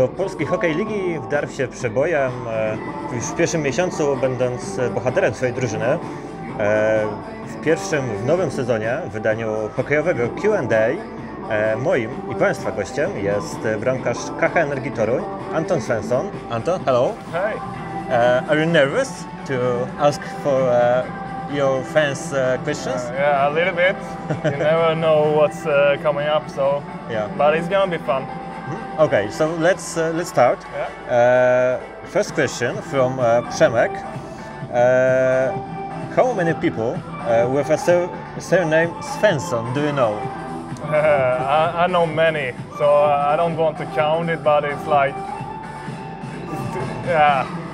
Do polskiej hokej ligi wdarł się przebojem już w pierwszym miesiącu, będąc bohaterem swojej drużyny. W nowym sezonie, w wydaniu hokejowego Q&A, moim i Państwa gościem jest bramkarz KH Energii Toruń, Anton Svensson. Anton, hello. Hi. Are you nervous to ask for your fans questions? Yeah, a little bit. You never know what's coming up, so Yeah. but it's gonna be fun. Okay, so let's start. Yeah. First question from Przemek. How many people with a surname Svensson do you know? I know many, so I don't want to count it, but it's like,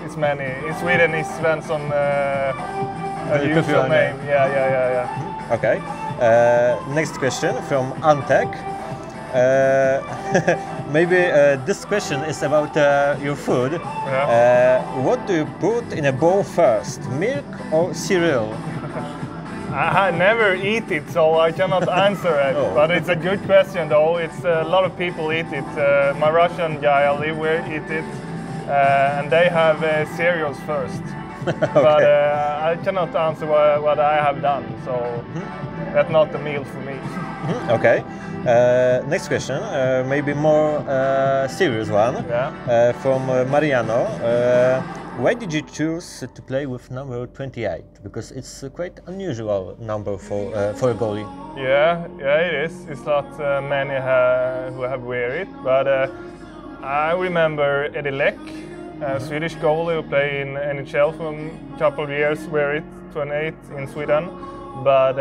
it's many. In Sweden, it's Svensson a Very usual popular name. name. Yeah. Okay. Next question from Antek. Maybe this question is about your food. Yeah. What do you put in a bowl first, milk or cereal? I never eat it, so I cannot answer it. Oh. But it's a good question, though. It's a lot of people eat it. My Russian guy I live with eat it, and they have cereals first. Okay. But I cannot answer what I have done, so that's not the meal for me. Okay. Next question, maybe more serious one. Yeah. From Mariano. Why did you choose to play with number 28? Because it's a quite unusual number for a goalie. Yeah, it is. It's not many who have wear it, but I remember Edilek, a Swedish goalie who played in NHL for a couple of years, wear it 28 in Sweden. But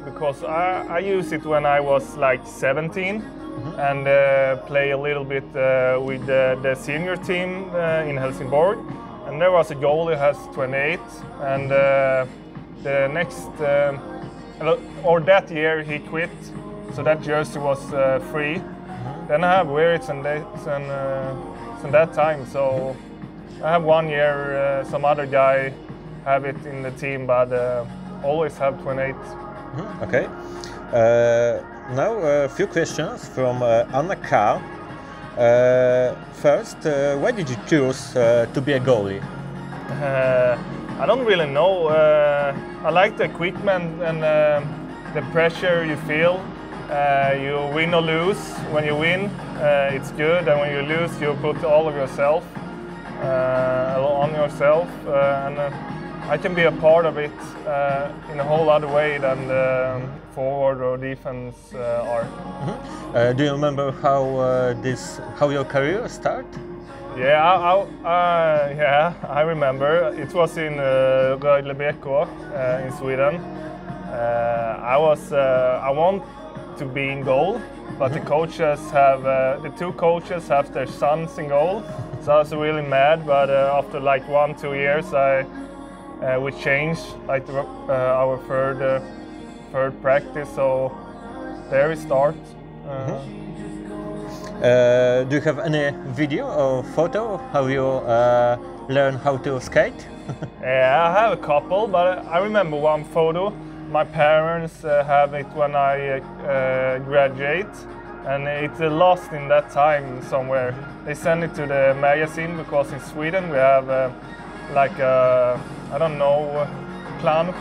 because I used it when I was like 17 and play a little bit with the senior team in Helsingborg. And there was a goalie who has 28, and the next or that year he quit, so that jersey was free. Then I have wear it since that time. So I have 1 year. Some other guy have it in the team, but always have 28. Okay. Now a few questions from Anna K. First, why did you choose to be a goalie? I don't really know. I like the equipment and the pressure you feel. You win or lose. When you win, it's good, and when you lose, you put all of yourself on yourself. And I can be a part of it in a whole other way than forward or defense are. Do you remember how your career started? Yeah, I remember. It was in Goalie in Sweden. I want to be in goal, but the two coaches have their sons in goal, so I was really mad. But after like 1-2 years, we changed like our third practice, so there we start. Do you have any video or photo how you learn how to skate? Yeah, I have a couple, but I remember one photo. My parents have it when I graduate, and it's lost in that time somewhere. They send it to the magazine because in Sweden we have like I don't know, plan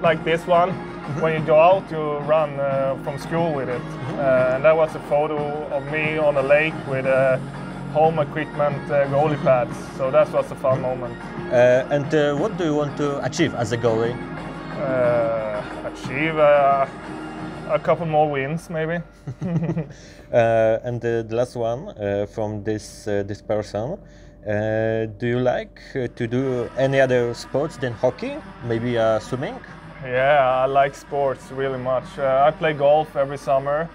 like this one. When you go out, you run from school with it. And that was a photo of me on a lake with home equipment goalie pads. So that was a fun moment. And what do you want to achieve as a goalie? Achieve a couple more wins, maybe. And the last one from this person. Do you like to do any other sports than hockey? Maybe swimming? Yeah, I like sports really much. I play golf every summer,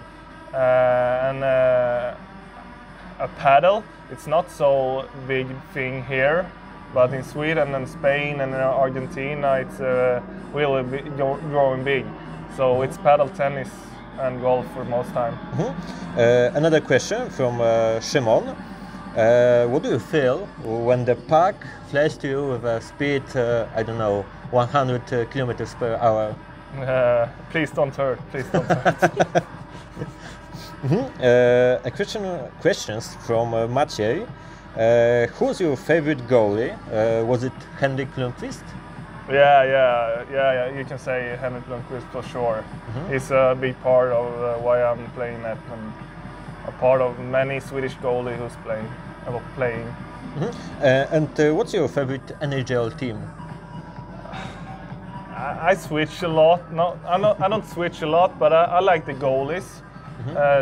and a paddle. It's not so big thing here, but in Sweden and Spain and Argentina, it's really growing big. So it's paddle tennis and golf for most time. Another question from Shimon. What do you feel when the puck flies to you with a speed, I don't know, 100 kilometers per hour? Please don't hurt. Please don't hurt. Questions from Maciej. Who's your favorite goalie? Was it Henrik Lundqvist? Yeah. You can say Henrik Lundqvist for sure. He's a big part of why I'm playing at, and a part of many Swedish goalies who's playing. And what's your favorite NHL team? I switch a lot. I don't switch a lot, but I like the goalies.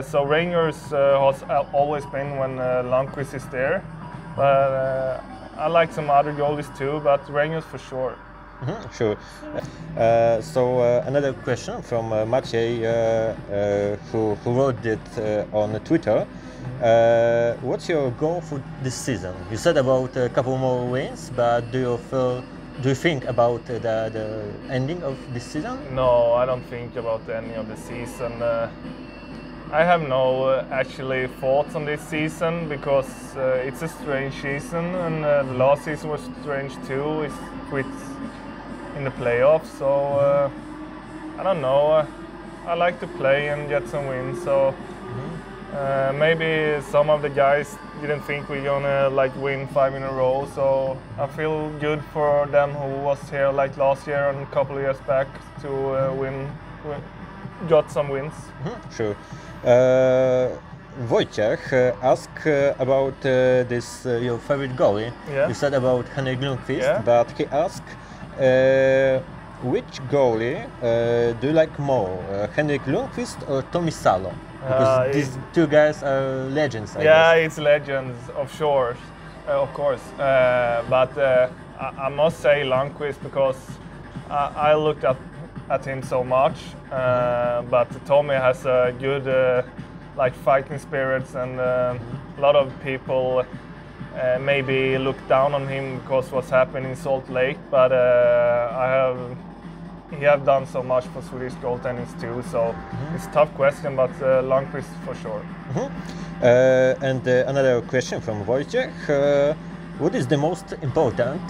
So Rangers has always been when Lundqvist is there. But I like some other goalies too, but Rangers for sure. Sure. So another question from Maciej, who wrote it on Twitter. What's your goal for this season? You said about a couple more wins, but do you think about the ending of this season? No, I don't think about the ending of the season. I have no actually thoughts on this season because it's a strange season, and the last season was strange too. It's quit in the playoffs, so I don't know. I like to play and get some wins, so maybe some of the guys didn't think we're gonna win 5 in a row, so I feel good for them who was here last year and a couple of years back to got some wins. Sure. Wojciech asked about this your favorite goalie. Yeah. You said about Henrik Lundqvist, Yeah. but he asked which goalie do you like more, Henrik Lundqvist or Tommy Salo? Because these two guys are legends. I guess. It's legends, of course. But I must say Lundqvist because I looked at him so much. But Tommy has a good fighting spirits, and a lot of people maybe look down on him because what's happened in Salt Lake. But he have done so much for Swedish goaltending too, so it's a tough question, but Lundqvist for sure. And another question from Wojciech. What is the most important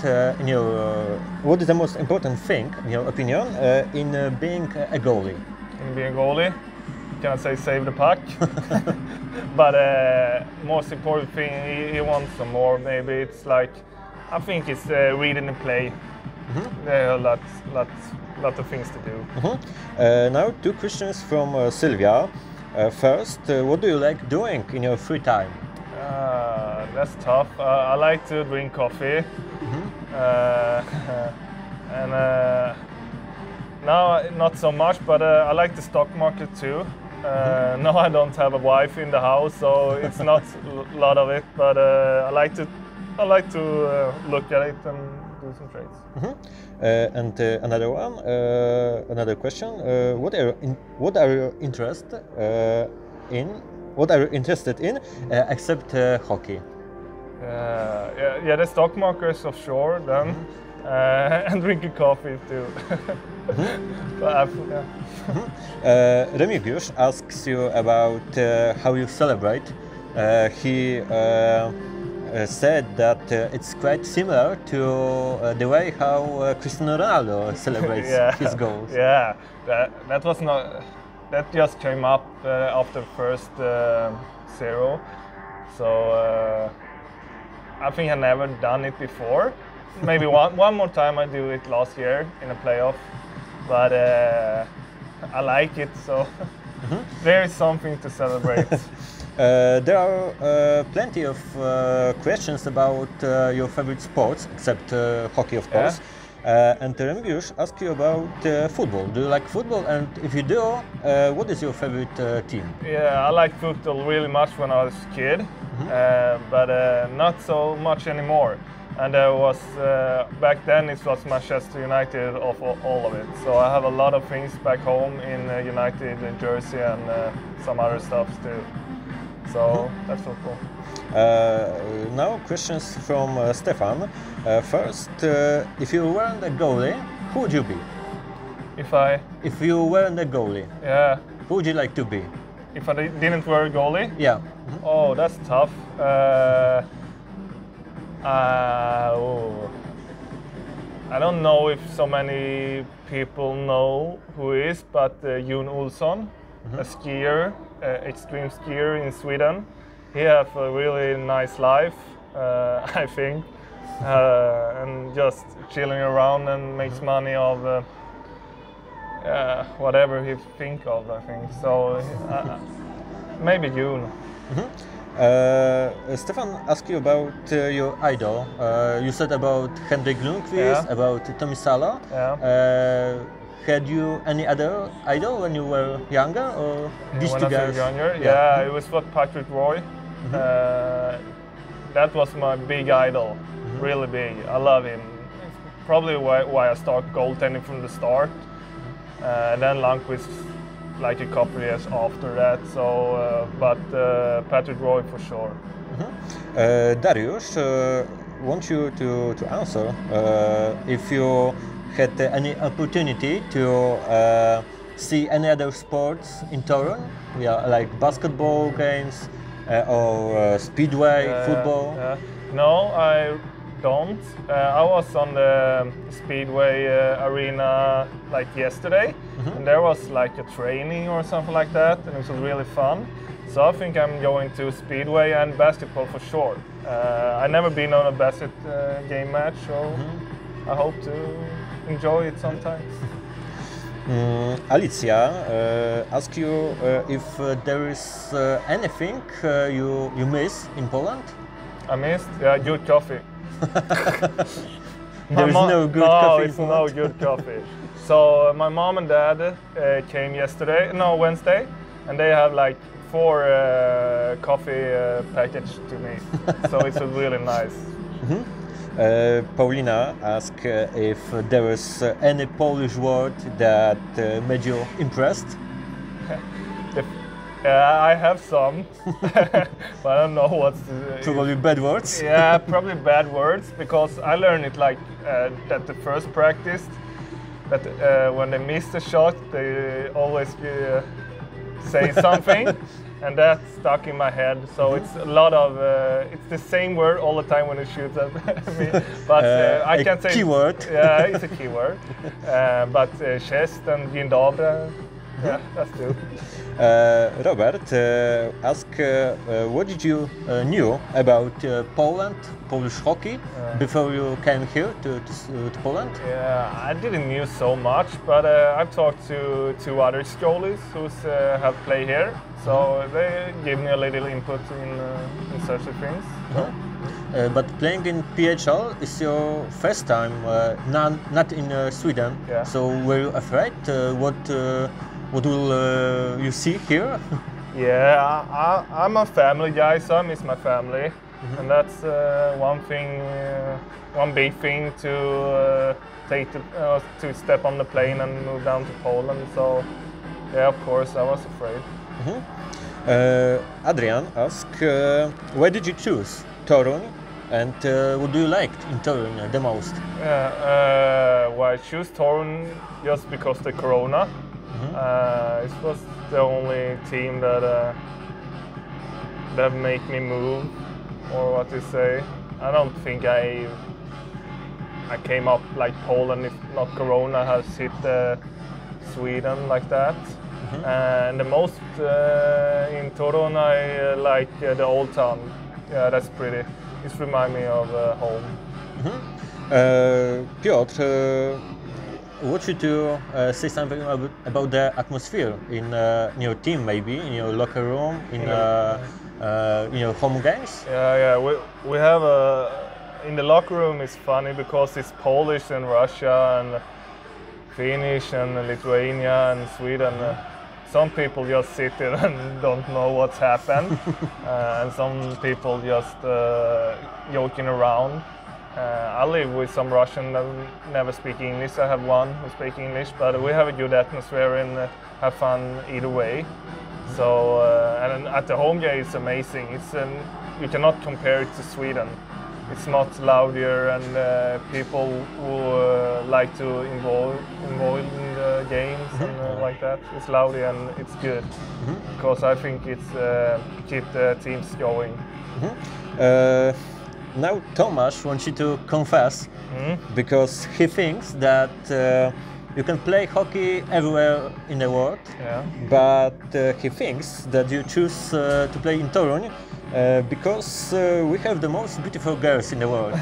what is the most important thing, in your opinion, in being a goalie? In being a goalie, can I say save the puck? But most important thing, he wants some more. Maybe it's I think it's reading the play. There are lots of things to do. Now 2 questions from Sylvia. First, what do you like doing in your free time? That's tough. I like to drink coffee. And now not so much, but I like the stock market too. No, I don't have a wife in the house, so it's not a lot of it. But I like to look at it and do some trades. And another question. What are you interested in? What are you interested in except hockey? The stock markets of sure then, and drinking coffee too. Remigiusz asks you about how you celebrate. He said that it's quite similar to the way how Cristiano Ronaldo celebrates his goals. Yeah, that was not. That just came up after first 0. So I think I never done it before. Maybe one more time I do it last year in a playoff, but I like it, so there is something to celebrate. There are plenty of questions about your favorite sports, except hockey, of course. And Remigiusz asked you about football. Do you like football? And if you do, what is your favorite team? Yeah, I like football really much when I was a kid, but not so much anymore. And back then it was Manchester United of all of it. So I have a lot of things back home in United, in Jersey, and some other stuff too. So that's football. Now questions from Stefan. First, if you weren't a goalie, who would you be? If you weren't a goalie, who would you like to be? If I didn't wear a goalie? Yeah. Oh, that's tough. I don't know if so many people know who he is, but Jon Olsson, a skier extreme skier in Sweden. He has a really nice life, I think, and just chilling around and makes money of whatever he think of, I think. So maybe June. Stefan asked you about your idol. You said about Henrik Lundqvist, about Tommy Salo. Yeah. Had you any other idol when you were younger, or these when two I guys? was younger, yeah, it was what Patrick Roy. That was my big idol, really big. I love him. It's probably why I started goaltending from the start. Then Lundqvist, like a couple years after that. So, but Patrick Roy for sure. Dariusz wants you to answer if you had any opportunity to see any other sports in Toruń, like basketball games or speedway, football. No, I don't. I was on the speedway arena like yesterday, and there was like a training or something like that, and it was really fun. So I think I'm going to speedway and basketball for sure. I've never been on a basket game match, so I hope to enjoy it sometimes. Alicia asks you if there is anything you miss in Poland? I missed good coffee. There is no good coffee in it's Poland? no good coffee. So my mom and dad came Wednesday, and they have like 4 coffee package to me. So it's really nice. Paulina asked if there is any Polish word that made you impressed. I have some, but I don't know what's... Probably bad words? Yeah, probably bad words, because I learned it like at the first practice, that when they miss the shot, they always say something, and that stuck in my head. So it's a lot of, it's the same word all the time when it shoots at me, but I can't say... keyword. Yeah, it's a keyword, but chest and dzień dobry. Yeah, that's true. Robert asked what did you knew about Poland, Polish hockey, before you came here to Poland? Yeah, I didn't knew so much, but I've talked to 2 other goalies who have played here, so they gave me a little input in such things. But playing in PHL is your first time, not in Sweden. Yeah. So were you afraid? What will you see here? Yeah, I'm a family guy, so I miss my family, and that's one thing, one big thing to to step on the plane and move down to Poland. So, yeah, of course, I was afraid. Adrian asked, why did you choose Toruń, and what do you like in Toruń the most? Well, I choose Toruń just because the Corona. It was the only team that made me move, or what to say. I don't think I came up like Poland if not Corona has hit Sweden like that. And the most in Toruń I like the old town. Yeah, that's pretty. It reminds me of home. Piotr, want you to say something about the atmosphere in your team, maybe in your locker room, in your home games? Yeah. We have in the locker room. It's funny because it's Polish and Russia and Finnish and Lithuania and Sweden. Some people just sit there and don't know what's happened, and some people just joking around. I live with some Russian that never speak English. I have one who speaks English, but we have a good atmosphere and have fun either way. So, and at the home game it's amazing. It's you cannot compare it to Sweden. It's much louder, and people who like to involve in the games and like that. It's louder and it's good because I think it's keep the teams going. Now Tomasz wants you to confess because he thinks that you can play hockey everywhere in the world, but he thinks that you choose to play in Toruń because we have the most beautiful girls in the world.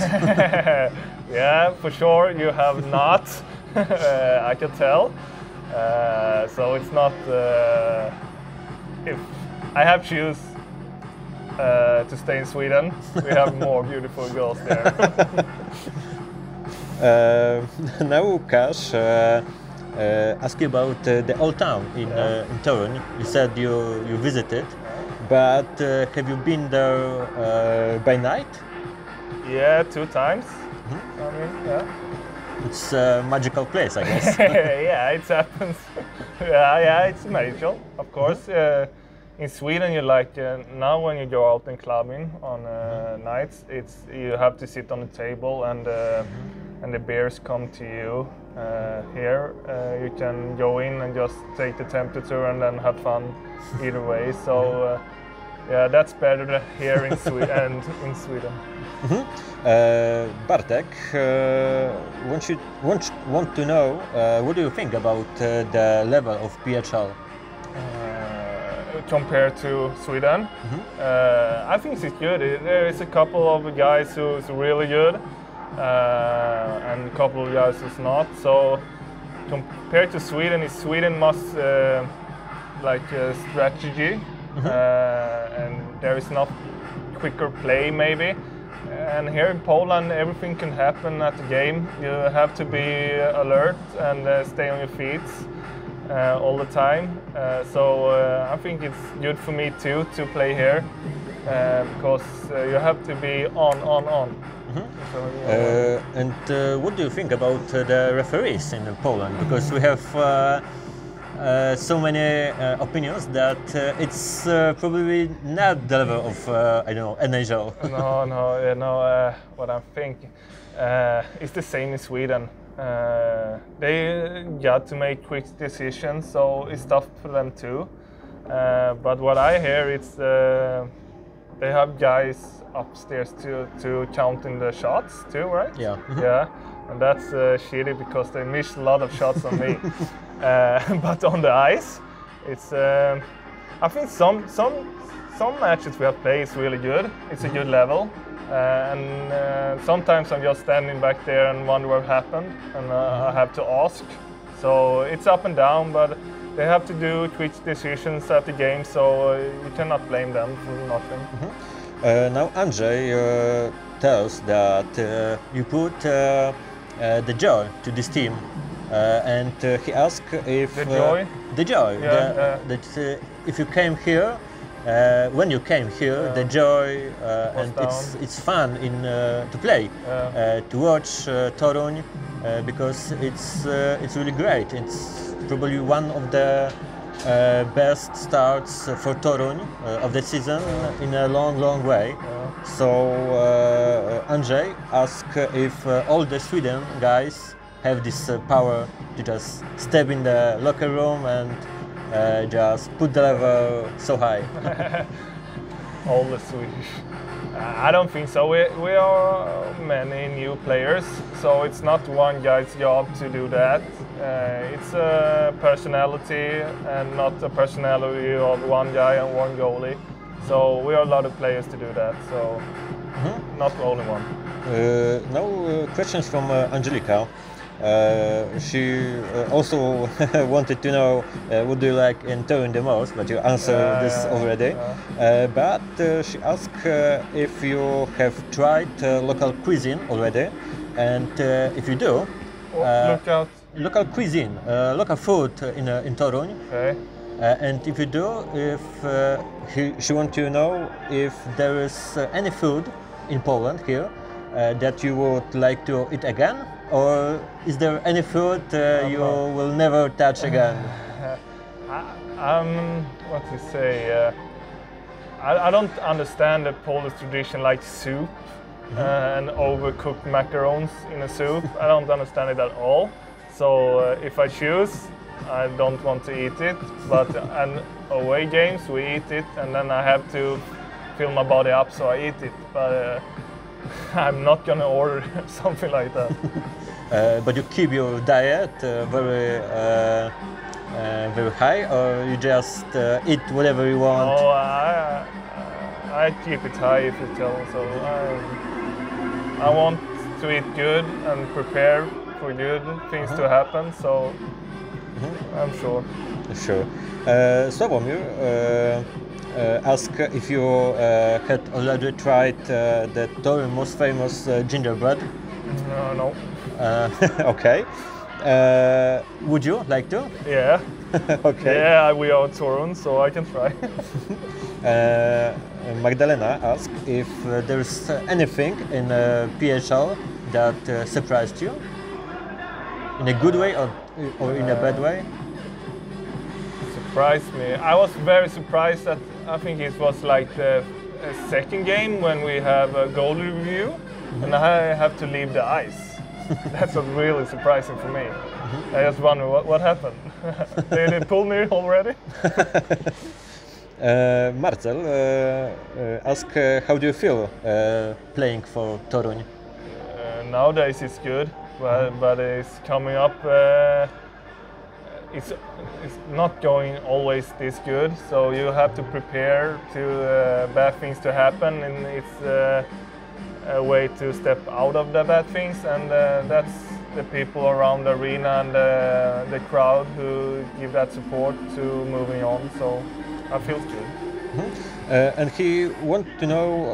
Yeah, for sure you have not. I can tell. So it's not. If I have choose to stay in Sweden, we have more beautiful girls there. Now Łukasz ask you about the old town in Toruń. You said you visited, but have you been there by night? Yeah, 2 times. I mean, yeah. It's a magical place, I guess. Yeah, it happens. Yeah, it's magical, of course. In Sweden, you like now when you go out and clubbing on nights, you have to sit on the table and the beers come to you. Here, you can go in and just take the temperature and then have fun either way. So yeah, that's better here in Sweden. Bartek, want to know what do you think about the level of PHL? Compared to Sweden, I think it's good. There is a couple of guys who's really good, and a couple of guys who's not. So compared to Sweden, Sweden must like strategy, and there is not quicker play maybe. And here in Poland, everything can happen at the game. You have to be alert and stay on your feet all the time. So I think it's good for me too to play here because you have to be on. So, and what do you think about the referees in Poland? Because we have so many opinions that it's probably not the level of I don't know, NHL. No. What I'm thinking, it's the same in Sweden. They got to make quick decisions, so it's tough for them too. But what I hear, it's they have guys upstairs to counting the shots too, right? Yeah. Yeah, and that's shitty because they miss a lot of shots on me. But on the ice, it's I think some matches we have played is really good. It's a good level. And sometimes I'm just standing back there and wonder what happened, and I have to ask. So it's up and down, but they have to do quick decisions at the game, so you cannot blame them for nothing. Now Andrzej tells that you put the joy to this team, and he asked if the joy, that if you came here. When you came here, the joy and it's fun to play, to watch Toruń, because it's really great. It's probably one of the best starts for Toruń of the season in a long way. So Andrzej asked if all the Sweden guys have this power to just step in the locker room and just put the level so high. All the Swedish. I don't think so. We are many new players, so it's not one guy's job to do that. It's a personality and not a personality of one guy and one goalie. So we are a lot of players to do that, so not only one. Now questions from Angelica. She also wanted to know what do you like in Toruń the most, but you answered this already. But she asked if you have tried local cuisine already, and if you do, local cuisine, local food in Toruń. Okay. And if you do, if she wants to know if there is any food in Poland here that you would like to eat again, or is there any food you will never touch again? What to say? I don't understand the Polish tradition like soup and overcooked macarons in a soup. I don't understand it at all. So if I choose, I don't want to eat it. But and away games we eat it, and then I have to fill my body up, so I eat it. But I'm not gonna order something like that. but you keep your diet very high, or you just eat whatever you want? No, I keep it high if you tell me so. I want to eat good and prepare for good things to happen, so I'm sure. Sure. Sławomir asked if you had already tried the Toruń most famous gingerbread. No. Okay. Would you like to? Yeah. Okay. Yeah, we are Toruń, so I can try. Magdalena asked if there's anything in PHL that surprised you, in a good way or in a bad way. Surprised me. I was very surprised that I think it was like the second game when we have a goal review, and I have to leave the ice. That's what really surprising for me. I just wonder what happened. They pulled me already. Marcel asked how do you feel playing for Toruń? Nowadays it's good, but it's coming up. It's not going always this good, so you have to prepare to bad things to happen, and it's a way to step out of the bad things, and that's the people around the arena and the crowd who give that support to moving on. So I feel good. And he wants to know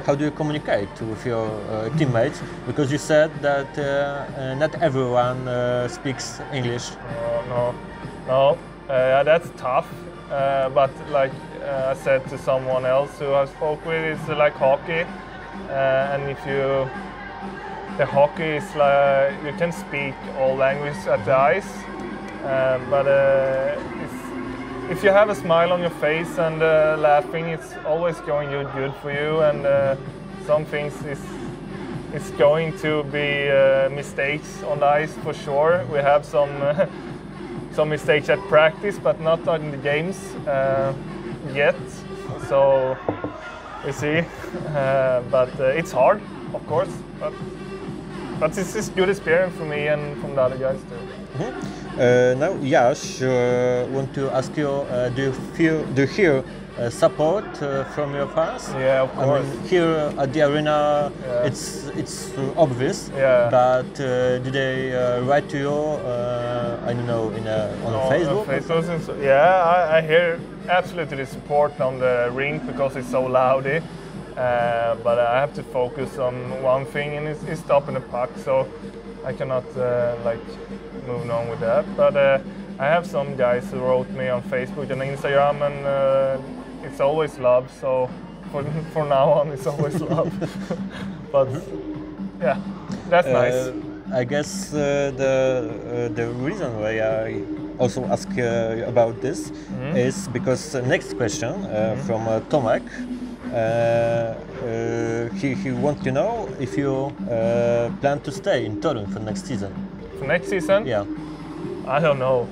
how do you communicate with your teammates, because you said that not everyone speaks English. No, that's tough. But like I said to someone else who I spoke with, it's like hockey, and the hockey is like you can speak all languages at the ice, but if you have a smile on your face and laughing, it's always going good for you. And some things is going to be mistakes on the ice for sure. We have some mistakes at practice, but not in the games yet. So we see, but it's hard, of course. But it's a good experience for me and from the other guys too. Now, Yash, want to ask you: do you hear support from your fans? Yeah, of course. I mean, here at the arena, it's obvious. Yeah. But do they write to you? I don't know, on Facebook. On Facebook, yeah, I hear absolutely the support on the rink because it's so loudy. But I have to focus on one thing, and it's stopping the puck. So I cannot move on with that. But I have some guys who wrote me on Facebook and Instagram, and it's always love. So for now on, it's always love. But yeah, that's nice. I guess the reason why I also ask about this is because the next question from Tomek. He wants to know if you plan to stay in Toruń for next season. For next season? Yeah. I don't know.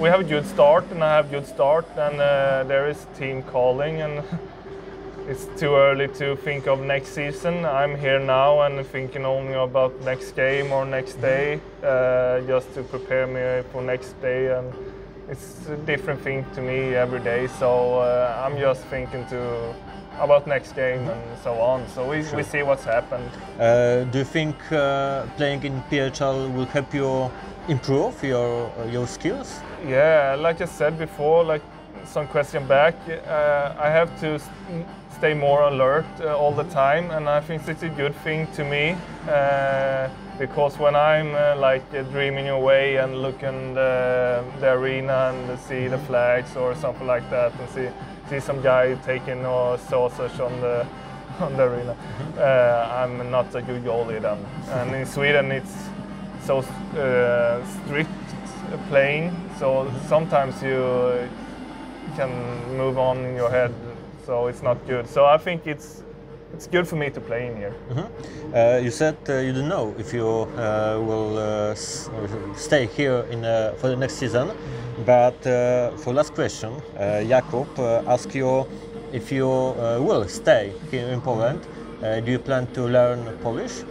We have a good start, and I have a good start, and there is a team calling, and it's too early to think of next season. I'm here now and thinking only about next game or next day, just to prepare me for next day, and it's a different thing to me every day. So I'm just thinking about next game and so on. So we see what's happened. Do you think playing in PHL will help you improve your skills? Yeah, like I said before, like some question back, I have to stay more alert all the time, and I think it's a good thing to me because when I'm dreaming away and looking the arena and see the flags or something like that, and see some guy taking sausage on the arena, I'm not a good goalie then. And in Sweden it's so strict playing, so sometimes you can move on in your head, so it's not good. So I think it's good for me to play in here. You said you don't know if you will stay here for the next season, but for last question, Jakub asked you if you will stay here in Poland, Do you plan to learn Polish?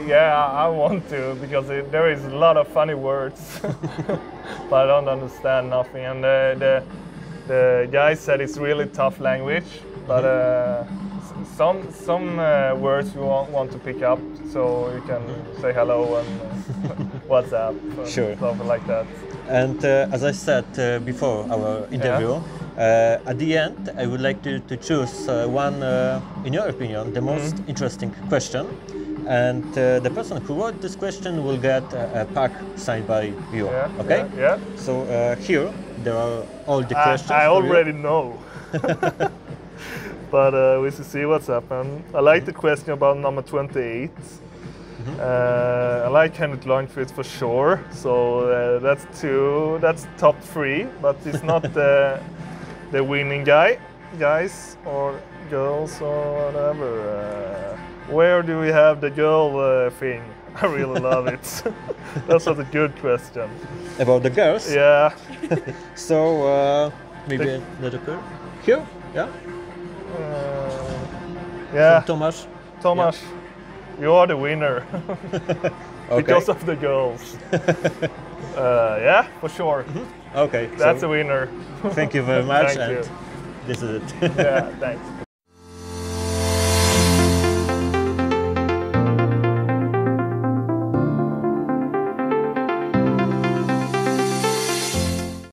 Yeah, I want to because there is a lot of funny words, but I don't understand nothing. And the guy said it's really tough language, but some words we want to pick up, so you can say hello and what's up, and sure, stuff like that. And as I said before our interview, at the end I would like to choose one, in your opinion, the most interesting question. And the person who wrote this question will get a pack signed by you. Yeah, okay? Yeah. So here there are all the questions. I already know. But we should see what's happened. I like the question about number 28. I like Henrik Lundqvist for sure. So that's two. That's top 3, but it's not the winning guys or girls or whatever. Where do we have the girl thing? I really love it. That's not a good question. About the girls? Yeah. So maybe a little bit here? Yeah? Yeah. From Tomasz? Tomasz, you are the winner. Okay. Because of the girls. Yeah, for sure. Okay. That's so a winner. Thank you very much. Thank and you. This is it. Yeah, thanks.